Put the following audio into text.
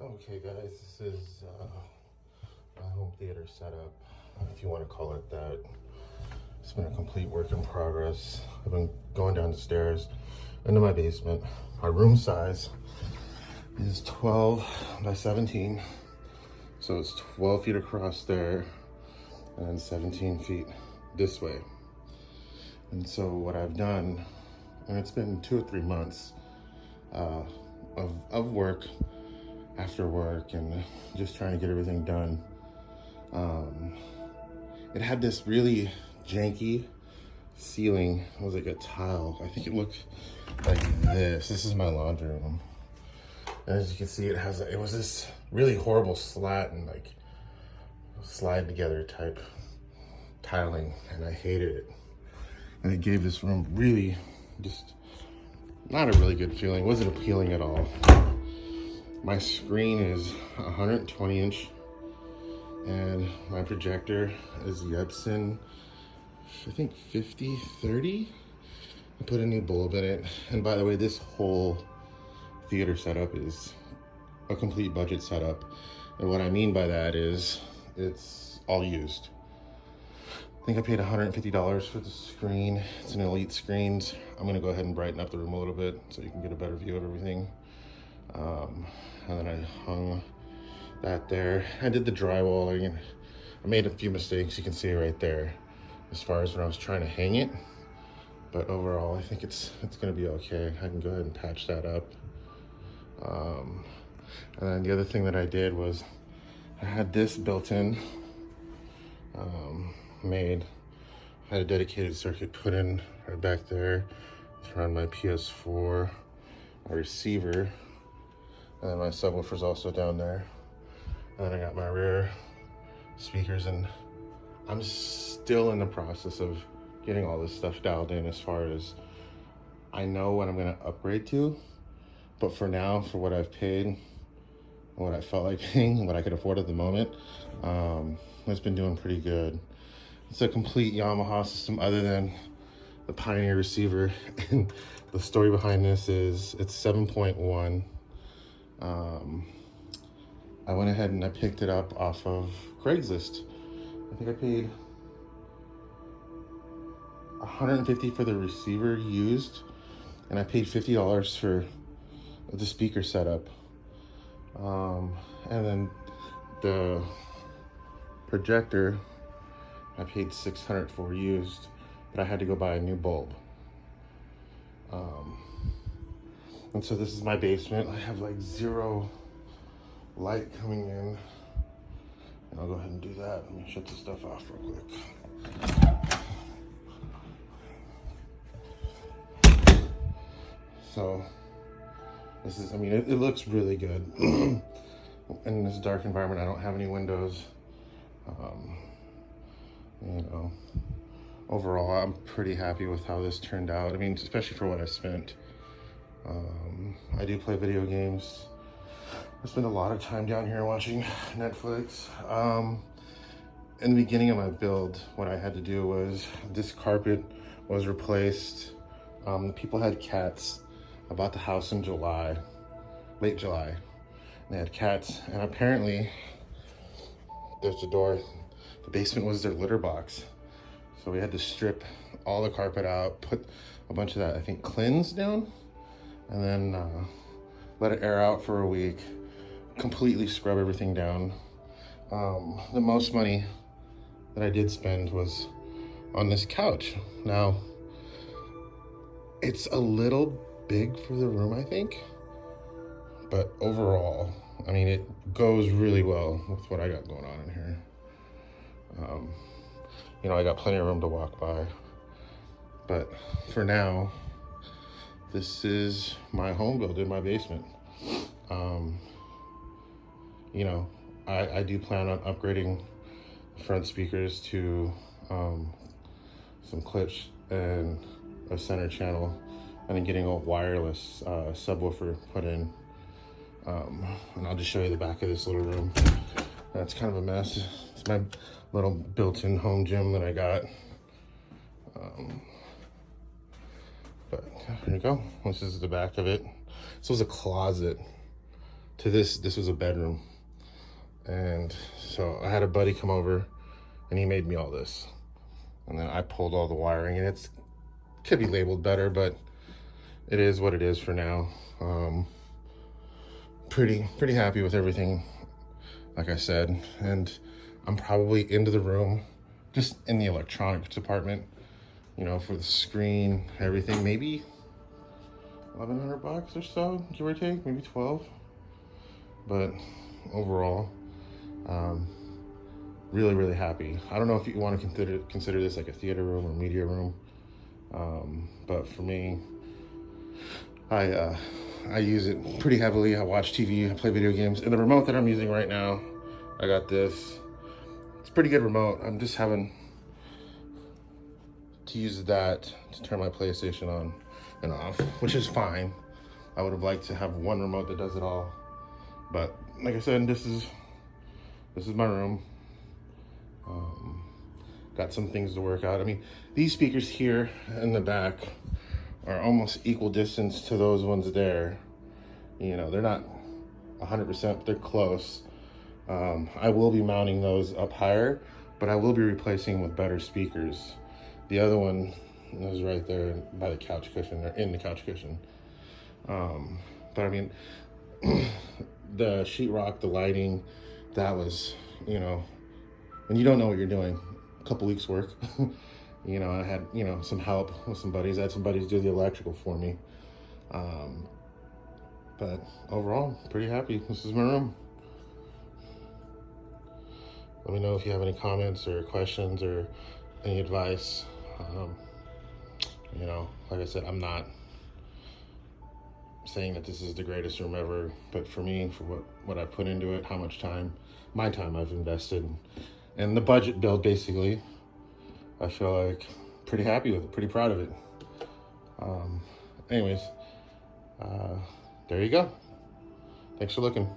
Okay guys, this is my home theater setup, if you want to call it that. It's been a complete work in progress. I've been going down the stairs into my basement. My room size is 12 by 17. So it's 12 feet across there and 17 feet this way. And so what I've done, and it's been 2 or 3 months of work, after work, and just trying to get everything done. It had this really janky ceiling. It was like a tile. I think it looked like this. This is my laundry room. And as you can see, it was this really horrible slat and like slide together type tiling, and I hated it. And it gave this room really just not a really good feeling. It wasn't appealing at all. My screen is 120 inch and my projector is Epson, I think 50-30. I put a new bulb in it. And by the way, this whole theater setup is a complete budget setup. And what I mean by that is it's all used. I think I paid $150 for the screen. It's an Elite Screens. I'm gonna go ahead and brighten up the room a little bit so you can get a better view of everything. And then I hung that there. I did the drywalling. I made a few mistakes, you can see right there, as far as when I was trying to hang it. But overall, I think it's gonna be okay. I can go ahead and patch that up. And then the other thing that I did was I had this built in, made. I had a dedicated circuit put in right back there to run my PS4, my receiver, and then my subwoofer's also down there. And then I got my rear speakers, and I'm still in the process of getting all this stuff dialed in as far as I know what I'm gonna upgrade to. But for now, for what I've paid, and what I felt like paying, and what I could afford at the moment, it's been doing pretty good. It's a complete Yamaha system other than the Pioneer receiver. And the story behind this is it's 7.1. I went ahead and I picked it up off of Craigslist. I think I paid $150 for the receiver used, and I paid $50 for the speaker setup. And then the projector, I paid $600 for used, but I had to go buy a new bulb. And so this is my basement. I have like zero light coming in. And I'll go ahead and do that. Let me shut this stuff off real quick. So this is, I mean, it looks really good. In this dark environment, I don't have any windows. You know, overall, I'm pretty happy with how this turned out. I mean, especially for what I spent. I do play video games. I spend a lot of time down here watching Netflix. In the beginning of my build, what I had to do was this carpet was replaced. People had cats. I bought the house in July, late July. And they had cats, and apparently there's the door. The basement was their litter box. So we had to strip all the carpet out, put a bunch of that, I think, cleanse down, and then let it air out for a week, completely scrub everything down. The most money that I did spend was on this couch. Now, it's a little big for the room, I think, but overall, I mean, it goes really well with what I got going on in here. You know, I got plenty of room to walk by, but for now, this is my home build in my basement. You know, I do plan on upgrading front speakers to some clips and a center channel, and then getting a wireless subwoofer put in. And I'll just show you the back of this little room. That's kind of a mess. It's my little built-in home gym that I got. But here you go. This is the back of it. This was a closet to this. This was a bedroom. And so I had a buddy come over and he made me all this. And then I pulled all the wiring, and it's could be labeled better, but it is what it is for now. Pretty happy with everything, like I said. And I'm probably into the room, just in the electronics department, you know, for the screen, everything, maybe $1,100 or so, give or take, maybe 12. But overall, really happy. I don't know if you want to consider this like a theater room or media room, but for me, I use it pretty heavily. I watch TV, I play video games, and the remote that I'm using right now, I got this. It's a pretty good remote. I'm just having to use that to turn my PlayStation on and off, which is fine. I would have liked to have one remote that does it all, but like I said, this is my room. Got some things to work out. I mean, these speakers here in the back are almost equal distance to those ones there. You know, they're not 100%, but they're close. I will be mounting those up higher, but I will be replacing with better speakers. The other one is right there by the couch cushion, or in the couch cushion. But I mean, the sheetrock, the lighting, that was, you know, when you don't know what you're doing, a couple weeks work. You know, I had, you know, some help with some buddies. I had some buddies do the electrical for me. But overall, pretty happy. This is my room. Let me know if you have any comments or questions or any advice. You know, like I said, I'm not saying that this is the greatest room ever, but for me, for what I put into it, how much time, my time I've invested, and the budget build, basically, I feel like pretty happy with it, pretty proud of it. Anyways, there you go. Thanks for looking.